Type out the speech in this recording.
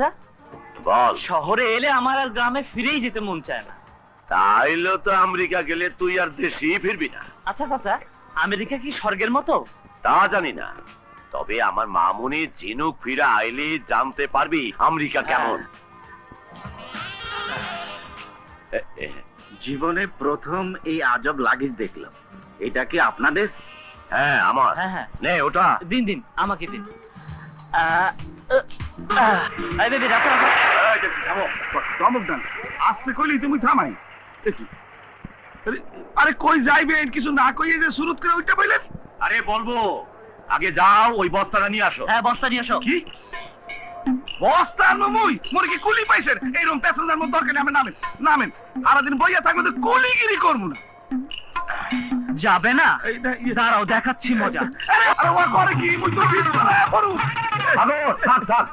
আচ্ছা, বল। শহরে এলে আমার আর গ্রামে ফিরেই যেতে মন চায় না। তাইলে তো আমেরিকা গেলে তুই আর দেশেই ফিরবি না। আচ্ছা চাচা, আমেরিকা কি স্বর্গের মতো? তা জানি না, তবে আমার মামুনি ঝিনুক ফিরে আইলে জানতে পারবি আমেরিকা কেমন। জীবনে প্রথম এই আজব লাগেজ দেখলাম। এটা কি আপনাদের? হ্যাঁ আমার। হ্যাঁ হ্যাঁ, নে ওটা। দিন দিন, আমাকে দিন। এই বেবি, রাখো রাখো। চমক দেন, আসতে কইলি তুমি থামাই। আরে কই যাইবেন কিছু না কইয়ে যে শুরু করে উঠতে বললেন। আরে বলবো, আগে যাও ওই বস্তাটা নিয়ে আসো। হ্যাঁ, বস্তা নিয়ে আসো। কি বস্তা নমুই মোর কি কুলি পাইছেন? এইরকম প্যাসেঞ্জার মধ্যে দরকার নেই, আমি নামেন নামেন। সারাদিন বইয়া থাকলে তো কুলিগিরি করবো না। যাবে না? ইয়ে। দাঁড়াও, দেখাচ্ছি মজা। আরে ও করে কি মুই তো ঠিক না করু। থাক থাক।